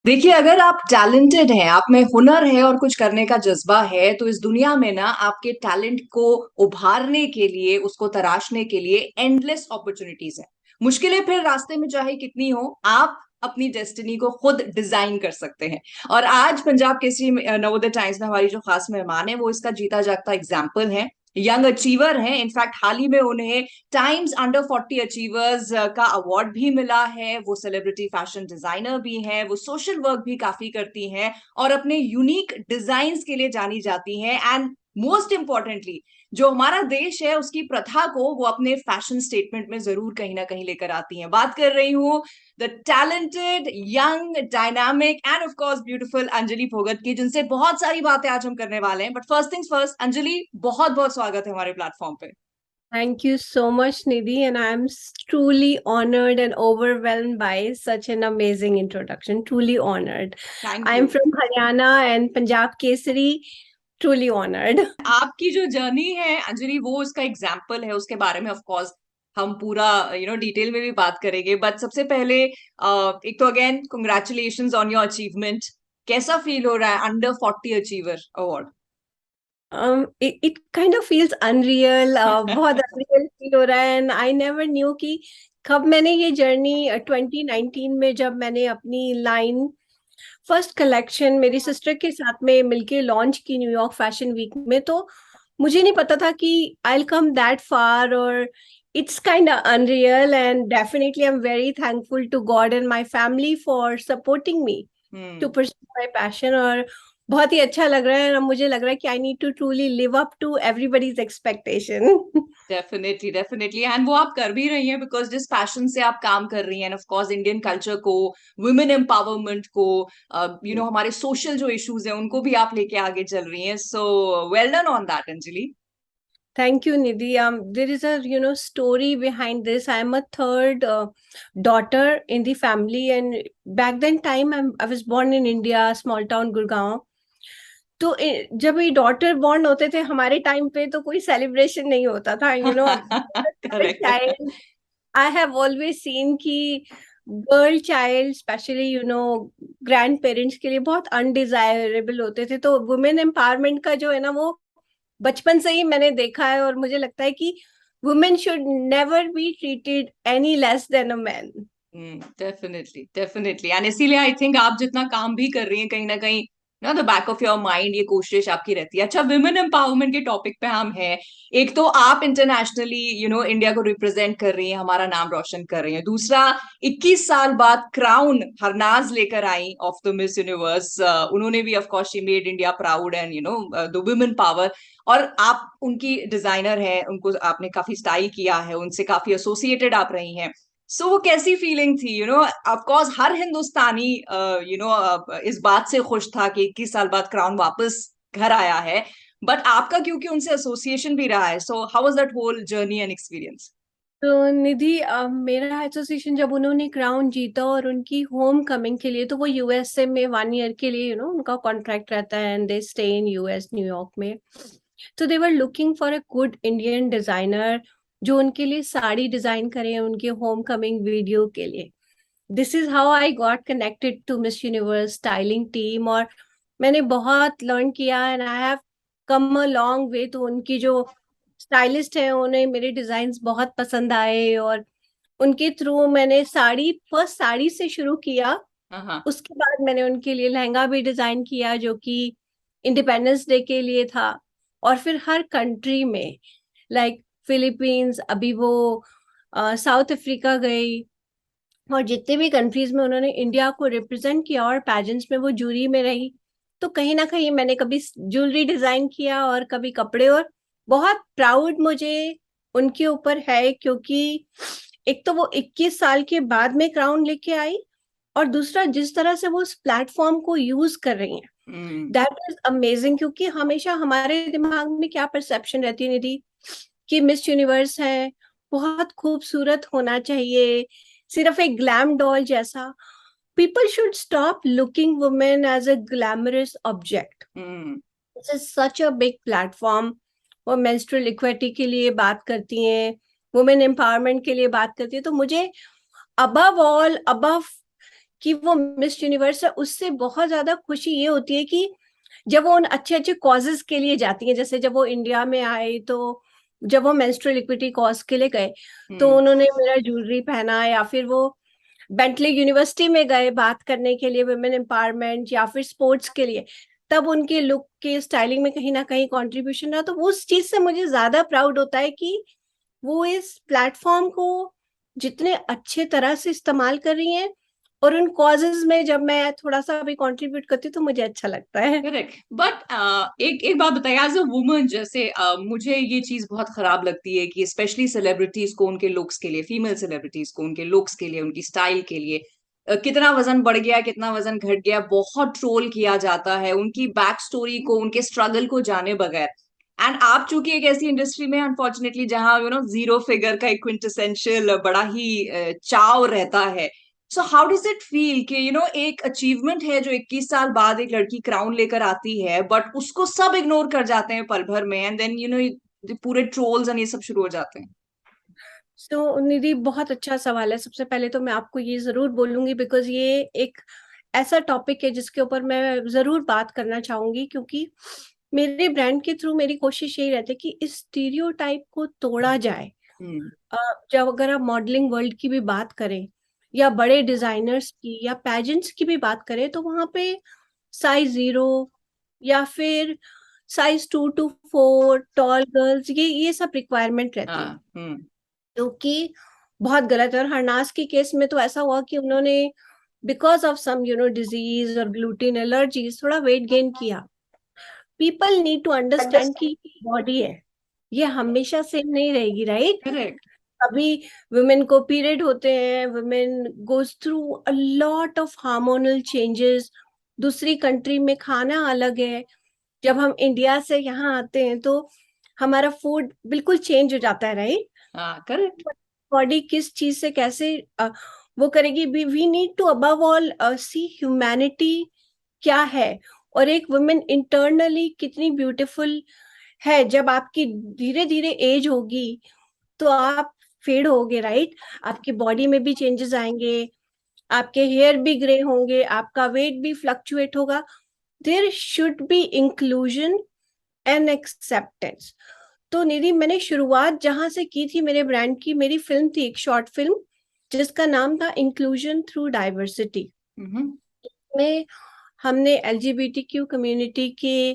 देखिए, अगर आप टैलेंटेड हैं, आप में हुनर है और कुछ करने का जज़्बा है, तो इस दुनिया में ना आपके टैलेंट को उभारने के लिए, उसको तराशने के लिए एंडलेस अपॉर्च्युनिटीज़ हैं। मुश्किलें फिर रास्ते में चाहे कितनी हो, आप अपनी डेस्टिनी को खुद डिज़ाइन कर सकते हैं। और आज पंजाब केसरी में नवोदय टाइम्स में हमारी जो खास मेहमान है, वो इसका जीता-जागता एग्ज़ाम्पल हैं। यंग अचीवर हैं, इनफैक्ट हाल ही में उन्हें टाइम्स अंडर 40 अचीवर्स का अवार्ड भी मिला है। वो सेलिब्रिटी फैशन डिजाइनर भी हैं, वो सोशल वर्क भी काफी करती हैं और अपने यूनिक डिजाइन्स के लिए जानी जाती हैं। एंड मोस्ट इंपॉर्टेंटली, जो हमारा देश है उसकी प्रथा को वो अपने फैशन स्टेटमेंट में जरूर कहीं ना कहीं लेकर आती हैं। बात कर रही हूँ the talented, young, dynamic and of course beautiful Anjali भोगत की, जिनसे बहुत सारी बातें आज हम करने वाले हैं। But first things first, Anjali, बहुत बहुत स्वागत है हमारे प्लेटफॉर्म पे। Thank you so much, Nidhi, and truly honored and overwhelmed by such an amazing introduction. Truly honored. Thank I'm you. from Haryana and Punjab Kesari. Truly honored. आपकी जो journey है अंजलि, वो उसका एग्जाम्पल है। उसके बारे में ऑफ कोर्स हम पूरा डिटेल में भी बात करेंगे। बट सबसे पहले एक तो again congratulations on your achievement. कैसा फील हो रहा है under 40 achiever award? It kind of feels unreal. बहुत unreal feel हो रहा है and I never knew कि कब मैंने ये जर्नी 2019 में जब मैंने अपनी लाइन फर्स्ट कलेक्शन मेरी सिस्टर के साथ में मिलके लॉन्च की न्यूयॉर्क फैशन वीक में, तो मुझे नहीं पता था कि I will come that far. और it's kind of unreal and definitely I am very thankful to God and my family for supporting me to hmm. Pursue my passion. और बहुत ही अच्छा लग रहा है और मुझे लग रहा है कि I need to truly live up to everybody's expectation. Definitely definitely, and वो आप कर भी रही हैं बिकॉज जिस पैशन से आप काम कर रही हैं, ऑफ कोर्स इंडियन कल्चर को, वुमेन एम्पावरमेंट को, हमारे सोशल जो इश्यूज हैं उनको भी आप लेके आगे चल रही हैं। So well done on that Anjali. Thank you, Nidhi. There is a story behind this. I am a third daughter in the family, and back then time I was born in India, small town Gurgaon. तो जब ये daughter born होते थे हमारे time पे तो कोई celebration नहीं होता था, correct. Child I have always seen कि girl child specially grandparents के लिए बहुत अनडिजायरेबल होते थे। तो वुमेन एम्पावरमेंट का जो है ना वो बचपन से ही मैंने देखा है और मुझे लगता है कि women should never be treated any less than a man. Definitely definitely, and इसीलिए आई थिंक आप जितना काम भी कर रही हैं, कहीं ना कहीं ना the back of your mind ये कोशिश आपकी रहती है। अच्छा, विमेन एम्पावरमेंट के टॉपिक पे हम हैं। एक तो आप इंटरनेशनली इंडिया को रिप्रेजेंट कर रही हैं, हमारा नाम रोशन कर रही हैं। दूसरा, 21 साल बाद क्राउन हरनाज लेकर आई ऑफ द मिस यूनिवर्स। उन्होंने भी of course she made India proud and the women power. और आप उनकी डिजाइनर हैं, उनको आपने काफी स्टाइल किया है, उनसे काफी एसोसिएटेड आप रही हैं। सो वो कैसी फीलिंग थी? ऑफ कोर्स हर हिंदुस्तानी इस बात से खुश था कि 21 साल बाद क्राउन वापस घर आया है। बट आपका क्योंकि उनसे एसोसिएशन भी रहा है, so how was that whole journey and experience? तो निधि, मेरा एसोसिएशन जब उन्होंने क्राउन जीता और उनकी होम कमिंग के लिए, तो वो यूएसए में 1 ईयर के लिए उनका कॉन्ट्रैक्ट रहता है and they stay in US New York में। तो they were looking for a good Indian designer जो उनके लिए साड़ी डिजाइन करे उनके होम कमिंग वीडियो के लिए। This is how I got connected to Miss Universe styling team. और मैंने बहुत लर्न किया and I have come a long way. तो उनकी जो स्टाइलिस्ट है उन्हें मेरे डिजाइन बहुत पसंद आए और उनके थ्रू मैंने साड़ी फर्स्ट साड़ी से शुरू किया। हाँ हाँ। उसके बाद मैंने उनके लिए लहंगा भी डिजाइन किया जो कि इंडिपेंडेंस डे के लिए था। और फिर हर कंट्री में लाइक फिलीपींस, अभी वो साउथ अफ्रीका गई और जितने भी कंट्रीज में उन्होंने इंडिया को रिप्रेजेंट किया और पैजेंट्स में वो जूरी में रही। तो कहीं ना कहीं मैंने कभी ज्वेलरी डिजाइन किया और कभी कपड़े। और बहुत प्राउड मुझे उनके ऊपर है क्योंकि एक तो वो 21 साल के बाद में क्राउन लेके आई और दूसरा जिस तरह से वो उस प्लेटफॉर्म को यूज कर रही हैं, हम्म। That is amazing. क्योंकि हमेशा हमारे दिमाग में क्या परसेप्शन रहती है निधि कि मिस यूनिवर्स है, बहुत खूबसूरत होना चाहिए, सिर्फ एक ग्लैम डॉल जैसा। People should stop looking women as a glamorous object. Hmm. This is such a big platform. वो मेंस्ट्रुअल इक्विटी के लिए बात करती हैं, वुमेन एम्पावरमेंट के लिए बात करती है। तो मुझे अबव ऑल, अबव कि वो मिस यूनिवर्स है, उससे बहुत ज्यादा खुशी ये होती है कि जब वो उन अच्छे अच्छे कॉजेज के लिए जाती है, जैसे जब वो इंडिया में आए तो जब वो मेंस्ट्रुअल इक्विटी कॉज के लिए गए तो उन्होंने मेरा ज्वेलरी पहना, या फिर वो बेंटली यूनिवर्सिटी में गए बात करने के लिए वुमेन एम्पावरमेंट या फिर स्पोर्ट्स के लिए, तब उनके लुक के स्टाइलिंग में कहीं ना कहीं कंट्रीब्यूशन रहा, तो वो उस चीज से मुझे ज्यादा प्राउड होता है कि वो इस प्लेटफॉर्म को जितने अच्छे तरह से इस्तेमाल कर रही हैं, और उन कॉजेज में जब मैं थोड़ा सा भी कंट्रीब्यूट करती हूँ तो मुझे अच्छा लगता है। करेक्ट। बट एक एक बात बताइए, एज अ वुमन जैसे मुझे ये चीज बहुत खराब लगती है कि स्पेशली सेलिब्रिटीज को उनके लुक्स के लिए, फीमेल सेलिब्रिटीज को उनके लुक्स के लिए, उनकी स्टाइल के लिए कितना वजन बढ़ गया, कितना वजन घट गया, बहुत ट्रोल किया जाता है उनकी बैक स्टोरी को, उनके स्ट्रगल को जाने बगैर। एंड आप चूंकि एक ऐसी इंडस्ट्री में अनफॉर्चुनेटली जहां जीरो फिगर का एक क्विंटेसेंशियल बड़ा ही चाव रहता है, so how does it feel कि एक अचीवमेंट है जो 21 साल बाद एक लड़की क्राउन लेकर आती है, बट उसको सब इग्नोर कर जाते हैं पल भर में, एंड देन पूरे ट्रोल्स एंड ये सब शुरू हो जाते हैं। तो निधि, बहुत अच्छा सवाल है। सबसे पहले तो मैं आपको ये जरूर बोलूंगी, बिकॉज ये एक ऐसा टॉपिक है जिसके ऊपर मैं जरूर बात करना चाहूंगी, क्योंकि मेरे ब्रांड के थ्रू मेरी कोशिश यही रहती है कि इस स्टीरियोटाइप को तोड़ा जाए। हम्म। अ, जब अगर आप मॉडलिंग वर्ल्ड की भी बात करें, या बड़े डिजाइनर्स की या पेजेंट्स की भी बात करें, तो वहां पे साइज 0 या फिर साइज 2 to 4 टॉल गर्ल्स, ये सब रिक्वायरमेंट रहती है, हाँ। हम्म। जो कि बहुत गलत है। और हरनाज के केस में तो ऐसा हुआ कि उन्होंने बिकॉज ऑफ सम डिजीज और ग्लूटीन एलर्जीज थोड़ा वेट गेन किया। पीपल नीड टू अंडरस्टैंड कि बॉडी है, ये हमेशा सेम नहीं रहेगी, राइट? करेक्ट। अभी वुमेन को पीरियड होते हैं, women goes through a lot of hormonal changes, दूसरी कंट्री में खाना अलग है, जब हम इंडिया से यहाँ आते हैं तो हमारा फूड बिल्कुल चेंज हो जाता है, राइट? हाँ। करेक्ट। बॉडी किस चीज से कैसे वो करेगी, we need to above all see humanity क्या है, और एक वुमेन इंटरनली कितनी ब्यूटीफुल है। जब आपकी धीरे धीरे एज होगी तो आप फेड होगे, राइट? आपकी बॉडी में भी चेंजेस आएंगे, आपके हेयर भी ग्रे होंगे, आपका वेट भी फ्लक्चुएट होगा। There should be inclusion and acceptance. तो निधि, मैंने शुरुआत जहां से की थी मेरे ब्रांड की, मेरी फिल्म थी, एक शॉर्ट फिल्म जिसका नाम था इंक्लूजन थ्रू डाइवर्सिटी। हम्म। में हमने एलजीबीटीक्यू कम्युनिटी के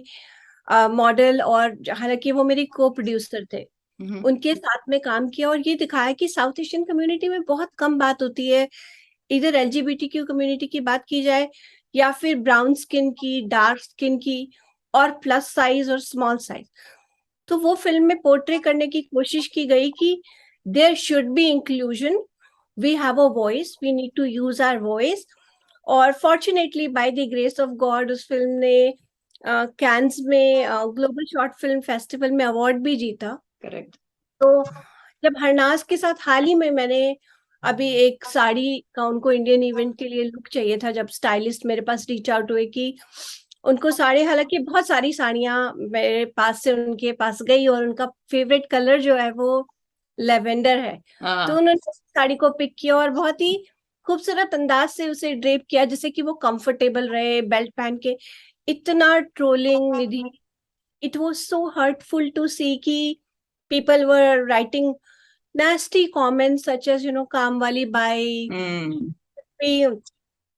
मॉडल, और हालांकि वो मेरी को प्रोड्यूसर थे, हम्म। उनके साथ में काम किया और ये दिखाया कि साउथ एशियन कम्युनिटी में बहुत कम बात होती है। इधर एलजीबीटीक्यू कम्युनिटी की बात की जाए, या फिर ब्राउन स्किन की, डार्क स्किन की, और प्लस साइज और स्मॉल साइज, तो वो फिल्म में पोर्ट्रे करने की कोशिश की गई कि there should be inclusion, we have a voice, we need to use our voice. और fortunately by the grace of God उस फिल्म ने कैंस में ग्लोबल शॉर्ट फिल्म फेस्टिवल में अवार्ड भी जीता। करेक्ट। तो जब हरनाज के साथ हाल ही में मैंने अभी एक साड़ी का उनको इंडियन इवेंट के लिए लुक चाहिए था, जब स्टाइलिस्ट मेरे पास रीच आउट हुए कि उनको साड़ी, हालांकि बहुत सारी साड़ियां मेरे पास से उनके पास गई, और उनका फेवरेट कलर जो है वो लेवेंडर है, तो हाँ। उन्होंने साड़ी को पिक किया और बहुत ही खूबसूरत अंदाज से उसे ड्रेप किया, जिससे कि वो कंफर्टेबल रहे बेल्ट पहन के। इतना trolling, Nidhi, it was so hurtful to see कि people were writing nasty comments such as, काम वाली by, hmm.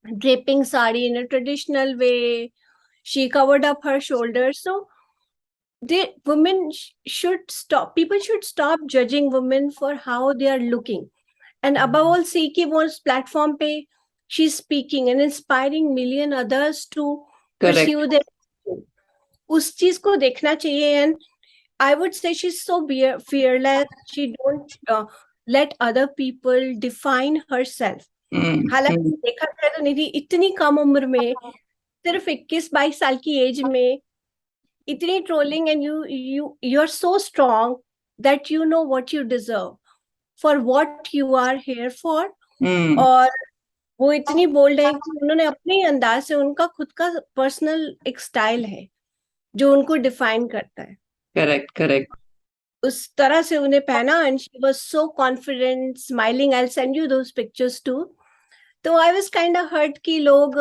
draping sari in a traditional way, she covered up her shoulders. So should stop, people should stop judging women for how they are looking. And above all, see कि वो उस platform पे she's speaking and inspiring million others to correct. pursue their, उस चीज को देखना चाहिए। And I would say she's so fearless. She don't let other people define herself. हालांकि हम्म। देखा जाए तो निधि, इतनी कम उम्र में, सिर्फ 21-22 साल की एज में, इतनी trolling, and you are so strong that you know what you deserve for what you are here for. Hmm. और वो इतनी बोल्ड है कि उन्होंने अपने अंदाज से, उनका खुद का पर्सनल एक स्टाइल है जो उनको डिफाइन करता है, करेक्ट। करेक्ट। उस तरह से उन्हें पहना, and she was so confident smiling. I will send you those pictures too. तो I was kind of hurt कि लोग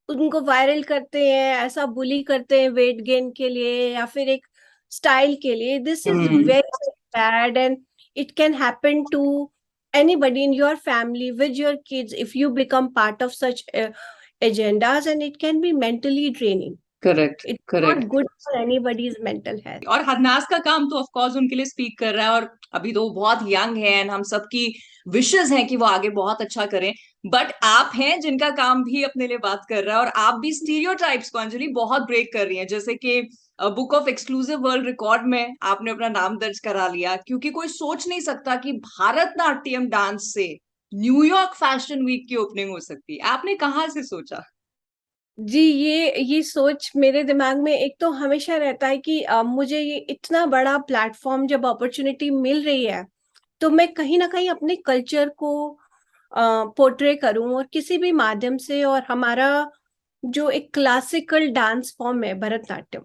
उनको वायरल करते हैं, ऐसा बुली करते हैं वेट गेन के लिए या फिर एक स्टाइल के लिए. This is hmm. Very bad and it can happen to anybody in your family with your kids if you become part of such agendas, and it can be mentally draining. Correct, It's not correct. good for anybody's mental health. और हदनास का काम तो of course उनके लिए speak कर रहा है, और अभी तो वो बहुत यंग है एंड हम सबकी विशेस हैं कि वो आगे बहुत अच्छा करें. बट आप हैं जिनका काम भी अपने लिए बात कर रहा है, और आप भी स्टीरियोटाइप्स को अंजलि बहुत ब्रेक कर रही हैं. जैसे कि book of exclusive world record में आपने अपना नाम दर्ज करा लिया, क्योंकि कोई सोच नहीं सकता कि भारतनाट्यम डांस से न्यूयॉर्क फैशन वीक की ओपनिंग हो सकती है. आपने कहाँ से सोचा? जी, ये सोच मेरे दिमाग में एक तो हमेशा रहता है कि मुझे ये इतना बड़ा प्लेटफॉर्म जब अपॉर्चुनिटी मिल रही है तो मैं कहीं ना कहीं अपने कल्चर को पोर्ट्रे करूं और किसी भी माध्यम से. और हमारा जो एक क्लासिकल डांस फॉर्म है भरतनाट्यम,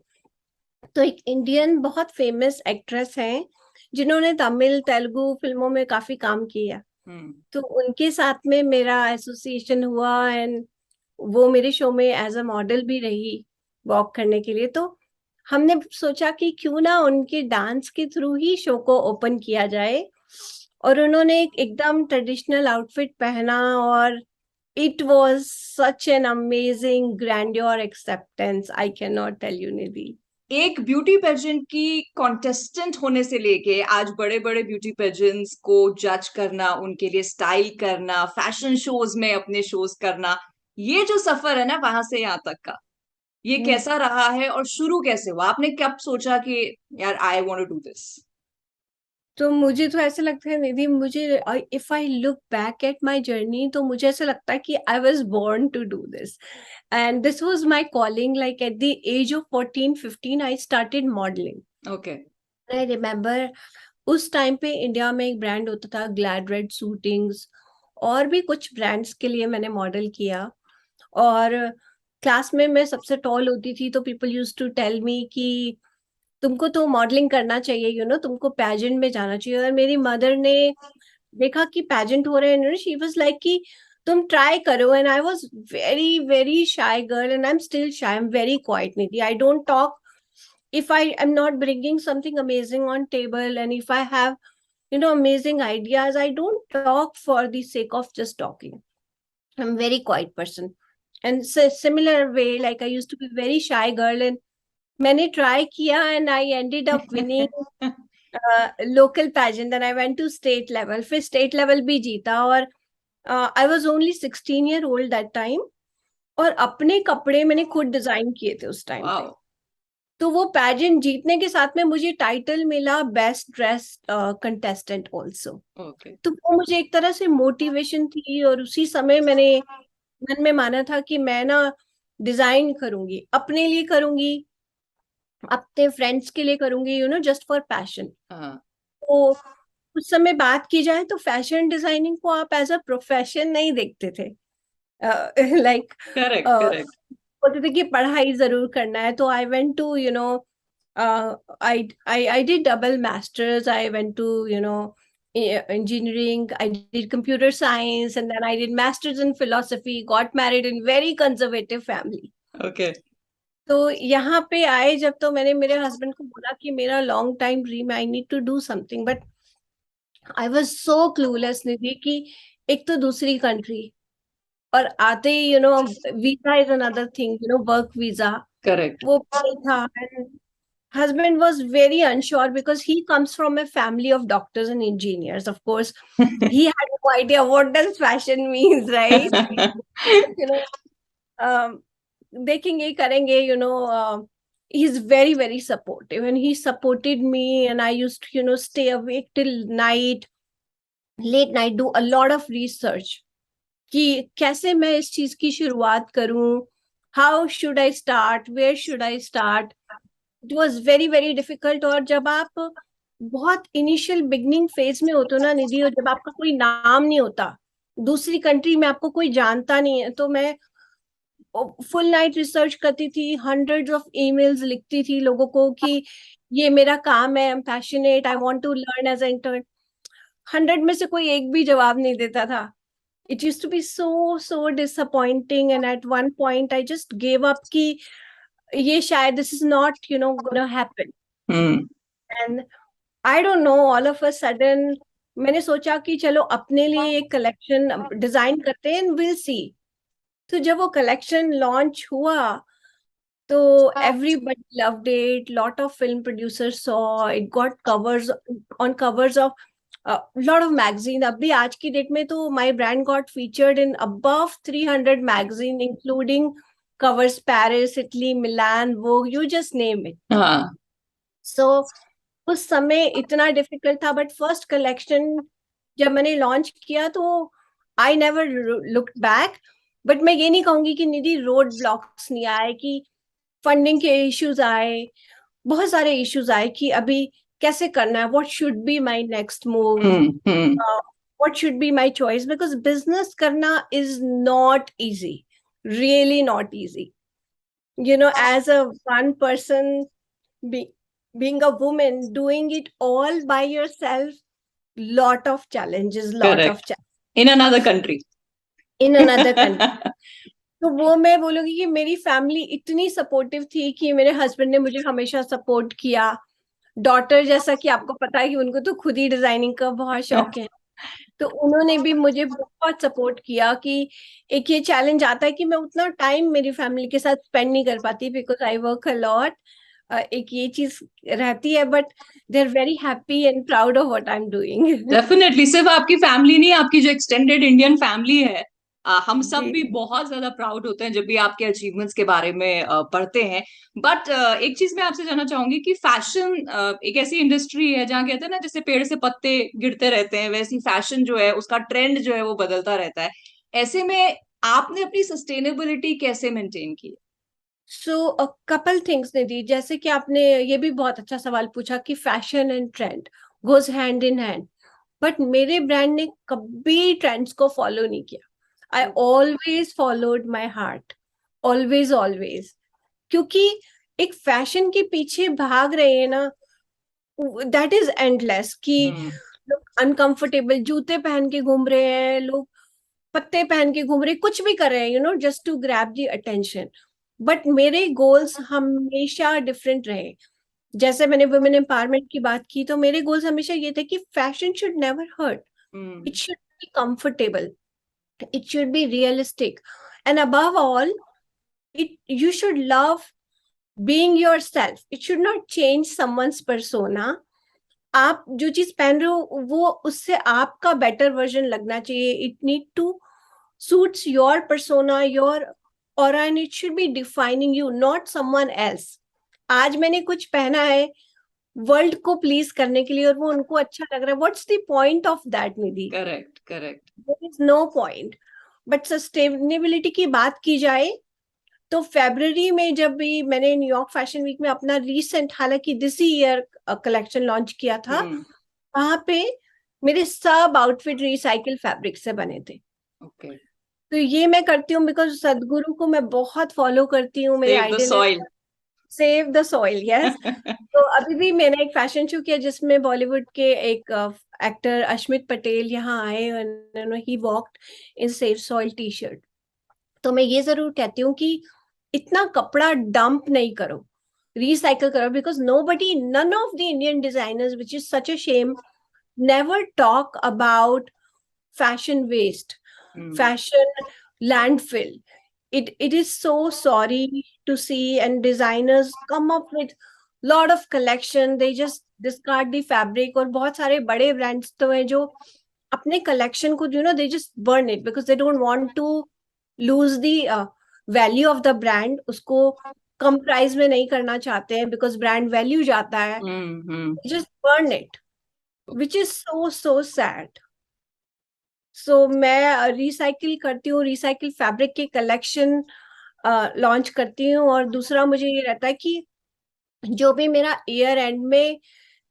तो एक इंडियन बहुत फेमस एक्ट्रेस हैं जिन्होंने तमिल तेलुगु फिल्मों में काफी काम किया, हम्म. तो उनके साथ में मेरा एसोसिएशन हुआ एंड वो मेरे शो में एज अ मॉडल भी रही वॉक करने के लिए. तो हमने सोचा कि क्यों ना उनके डांस के थ्रू ही शो को ओपन किया जाए. और उन्होंने एकदम ट्रेडिशनल आउटफिट पहना और it was such an amazing grandeur acceptance, I can not tell you Nidhi. एक ब्यूटी पेजेंट की कॉन्टेस्टेंट होने से लेके आज बड़े बड़े ब्यूटी पेजेंट्स को जज करना, उनके लिए स्टाइल करना, फैशन शोज में अपने शोज करना, ये जो सफर है ना वहां से यहाँ तक का, ये कैसा रहा है और शुरू कैसे हुआ? आपने कब सोचा कि यार I want to do this? तो मुझे तो ऐसा लगता है निधि, मुझे if I look back at my journey तो मुझे ऐसा लगता है कि I was born to do this and this was my calling. Like at the age of 14-15 I started modelling. Okay. I remember उस टाइम पे इंडिया में एक ब्रांड होता था ग्लैड रेड शूटिंग्स, और भी कुछ ब्रांड्स के लिए मैंने मॉडल किया. और क्लास में मैं सबसे टॉल होती थी तो people use to tell me कि तुमको तो मॉडलिंग करना चाहिए, तुमको पैजेंट में जाना चाहिए. और मेरी मदर ने देखा कि पैजेंट हो रहे हैं, शी वाज लाइक कि तुम ट्राई करो. And I was very very shy girl and I am still shy, I am very quite Nidhi, I don't talk if I am not bringing something amazing on table, and if I have amazing ideas, I don't talk for the sake of just talking. I'm a very quiet person. And so similar way, like I used to be very shy girl, and मैंने try किया and I ended up winning local pageant, and I went to state level. फिर state level भी जीता. और I was only 16 year old that time, और अपने कपड़े मैंने खुद डिजाइन किए थे उस टाइम पे. वाओ. तो वो पैजेंट जीतने के साथ में मुझे टाइटल मिला best dress contestant also. Okay. तो वो मुझे एक तरह से मोटिवेशन थी, और उसी समय मैंने मन में माना था कि मैं ना डिजाइन करूंगी, अपने लिए करूंगी, अपने फ्रेंड्स के लिए करूंगी, जस्ट फॉर पैशन. हाँ. तो उस समय बात की जाए तो फैशन डिजाइनिंग को आप एज अ प्रोफेशन नहीं देखते थे. Like correct, correct. बोलते थे कि पढ़ाई जरूर करना है. तो I went to I did double masters. I went to engineering. I did computer science, and then I did masters in philosophy. Got married in very conservative family. Okay. तो यहाँ पे आए जब, तो मैंने मेरे हस्बैंड को बोला कि मेरा long time dream, I need to do something. But I was so clueless Nidhi कि एक तो दूसरी कंट्री, और आते ही visa is another thing, work visa correct. वो भी नहीं था. Husband was very unsure because he comes from a family of doctors and engineers. Of course, he had no idea what does fashion means, right? you know, um, देखेंगे करेंगे, he's very very supportive, and he supported me, and I used to stay awake till night, late night, do a lot of research कि कैसे मैं इस चीज की शुरुआत करूं, how should I start, where should I start. It was very very difficult. और जब आप बहुत इनिशियल बिगनिंग फेज में होते हो ना निधि, और जब आपका कोई नाम नहीं होता, दूसरी कंट्री में आपको कोई जानता नहीं है, तो मैं फुल नाइट रिसर्च करती थी, हंड्रेड्स ऑफ ईमेल्स लिखती थी लोगों को कि ये मेरा काम है, I am passionate, I want to learn as an intern. 100 में से कोई एक भी जवाब नहीं देता था. It used to be so disappointing, and at one point I just gave up कि ये शायद this is not gonna happen. And I don't know, all of a sudden मैंने सोचा कि चलो अपने लिए एक कलेक्शन डिजाइन करते हैं, and we'll see. तो जब वो कलेक्शन लॉन्च हुआ तो everybody loved it. Lot of film producers saw it, got covers on covers of a lot of magazine. अभी आज की डेट में तो my brand got featured in above 300 magazine, including covers Paris, Italy, Milan, Vogue, you just name it. हाँ. So उस समय इतना difficult था, बट फर्स्ट कलेक्शन जब मैंने लॉन्च किया तो I never looked back. But मैं ये नहीं कहूंगी कि निधि रोड ब्लॉक्स नहीं आए, कि फंडिंग के इश्यूज आए, बहुत सारे इश्यूज आए कि अभी कैसे करना है, what should be my next move, what should be my choice, because business करना is not easy, really not easy. As a one person, being a woman, doing it all by yourself, lot of challenges. In another country. तो वो मैं बोलूंगी कि मेरी family इतनी supportive थी कि मेरे हस्बैंड ने मुझे हमेशा सपोर्ट किया. डॉटर, जैसा कि आपको पता है कि उनको तो खुद ही डिजाइनिंग का बहुत शौक है, तो उन्होंने भी मुझे बहुत सपोर्ट किया कि एक ये चैलेंज आता है कि मैं उतना टाइम मेरी फैमिली के साथ स्पेंड नहीं कर पाती, because I work a lot. एक ये चीज रहती है, but they are very happy and proud of what I am doing. Definitely. सिर्फ आपकी फैमिली नहीं, आपकी जो एक्सटेंडेड इंडियन फैमिली है, हम सब भी बहुत ज्यादा प्राउड होते हैं जब भी आपके अचीवमेंट्स के बारे में पढ़ते हैं. बट एक चीज मैं आपसे जानना चाहूंगी कि फैशन एक ऐसी इंडस्ट्री है जहाँ कहते हैं ना, जैसे पेड़ से पत्ते गिरते रहते हैं, वैसी फैशन जो है उसका ट्रेंड जो है वो बदलता रहता है. ऐसे में आपने अपनी सस्टेनेबिलिटी कैसे मेंटेन की? सो कपल थिंग्स निधि, जैसे कि आपने ये भी बहुत अच्छा सवाल पूछा कि fashion and trend goes hand in hand, but मेरे ब्रांड ने कभी ट्रेंड्स को फॉलो नहीं किया. I always followed my heart, always always. क्योंकि एक फैशन के पीछे भाग रहे हैं ना, दैट इज एंडलेस. कि लोग अनकंफर्टेबल जूते पहन के घूम रहे हैं, लोग पत्ते पहन के घूम रहे हैं, कुछ भी कर रहे हैं, just to grab the attention. But मेरे गोल्स हमेशा डिफरेंट रहे. जैसे मैंने वुमेन एम्पावरमेंट की बात की, तो मेरे गोल्स हमेशा ये थे कि fashion should never hurt, it should be comfortable, it should be realistic, and above all, you should love being yourself. It should not change someone's persona. आप जो चीज पहन रहे हो वो उससे आपका बेटर वर्जन लगना चाहिए. It need to suits your persona, your aura, and it should be defining you, not someone else. आज मैंने कुछ पहना है वर्ल्ड को प्लीज करने के लिए और वो उनको अच्छा लग रहा है, what's the point of that Nidhi? Correct. There is no point. But sustainability की बात की जाए तो फरवरी में जब भी मैंने न्यूयॉर्क फैशन वीक में अपना रीसेंट, हालांकि दिस ईयर कलेक्शन लॉन्च किया था, वहां पे मेरे सब आउटफिट रिसाइकिल फैब्रिक से बने थे. तो ये मैं करती हूँ बिकॉज सदगुरु को मैं बहुत फॉलो करती हूँ. मेरे ideal save the soil, yes. तो अभी भी मैंने एक फैशन शो किया जिसमें बॉलीवुड के एक एक्टर अश्मित पटेल यहाँ आए, he walked in Save Soil T shirt. तो मैं ये जरूर कहती हूँ कि इतना कपड़ा डंप नहीं करो, रिसाइकल करो, because none of the Indian designers, which is such a shame, never talk about fashion waste, fashion landfill. It is so sorry to see, and designers come up with lot of collection, they just discard the fabric. और बहुत सारे बड़े brands तो हैं जो अपने collection को they just burn it because they don't want to lose the value of the brand. उसको कम प्राइस में नहीं करना चाहते हैं because brand value जाता है. They just burn it, which is so sad. So मैं रिसाइकिल करती हूँ, रिसाइकिल फैब्रिक के कलेक्शन लॉन्च करती हूँ. और दूसरा मुझे ये रहता है कि जो भी मेरा ईयर एंड में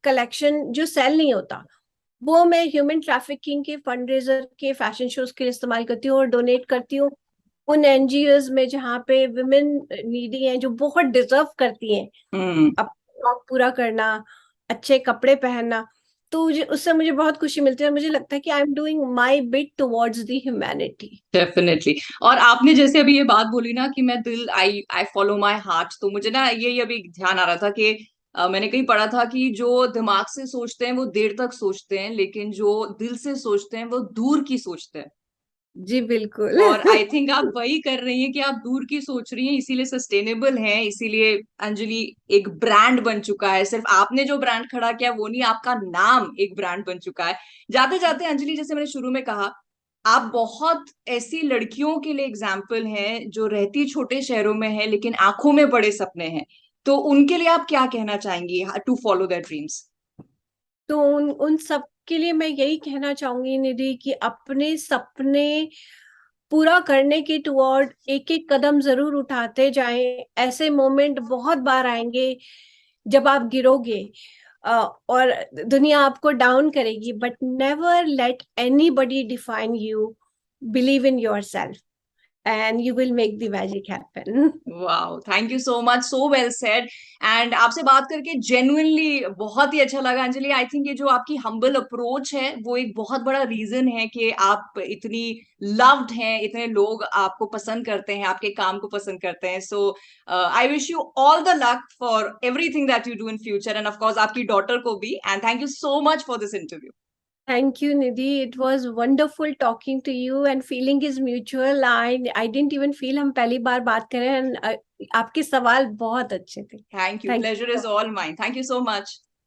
कलेक्शन जो सेल नहीं होता वो मैं ह्यूमन ट्रैफिकिंग के फंडरेजर के फैशन शोज के लिए इस्तेमाल करती हूँ और डोनेट करती हूँ उन एनजीओज में जहाँ पे विमेन नीडी हैं, जो बहुत डिजर्व करती हैं अपना शौक पूरा करना, अच्छे कपड़े पहनना. तो उससे मुझे बहुत खुशी मिलती है, मुझे लगता है कि आई am doing my bit towards the humanity. Definitely. और आपने जैसे अभी ये बात बोली ना कि मैं दिल आई आई फॉलो माई हार्ट, तो मुझे ना ये अभी ध्यान आ रहा था कि मैंने कहीं पढ़ा था कि जो दिमाग से सोचते हैं वो देर तक सोचते हैं, लेकिन जो दिल से सोचते हैं वो दूर की सोचते हैं। जी बिल्कुल। और आई थिंक आप वही कर रही हैं कि आप दूर की सोच रही हैं, इसीलिए सस्टेनेबल हैं, इसीलिए अंजलि एक ब्रांड बन चुका है। सिर्फ आपने जो ब्रांड खड़ा किया वो नहीं, आपका नाम एक ब्रांड बन चुका है। जाते जाते अंजलि, जैसे मैंने शुरू में कहा, आप बहुत ऐसी लड़कियों के लिए एग्जाम्पल हैं जो रहती छोटे शहरों में है लेकिन आंखों में बड़े सपने हैं। तो उनके लिए आप क्या कहना चाहेंगी टू फॉलो देयर ड्रीम्स? तो उन सब के लिए मैं यही कहना चाहूंगी निधि कि अपने सपने पूरा करने के टुवर्ड एक एक कदम जरूर उठाते जाएं। ऐसे मोमेंट बहुत बार आएंगे जब आप गिरोगे और दुनिया आपको डाउन करेगी, but never let anybody define you. Believe in your self and you will make the magic happen. Wow, thank you so much, so well said. And आपसे बात करके जेन्युइनली बहुत ही अच्छा लगा अंजलि। आई थिंक ये जो आपकी हम्बल अप्रोच है वो एक बहुत बड़ा रीजन है कि आप इतनी लव्ड हैं, इतने लोग आपको पसंद करते हैं, आपके काम को पसंद करते हैं। So I wish you all the luck for everything that you do in future, and of course आपकी डॉटर को भी। And thank you so much for this interview. Thank you, Nidhi. It was wonderful talking to you and feeling is mutual. I didn't even feel हम पहली बार बात कर रहे हैं and आपके सवाल बहुत अच्छे थे. Thank you, Thank pleasure you. Is all mine, thank you so much.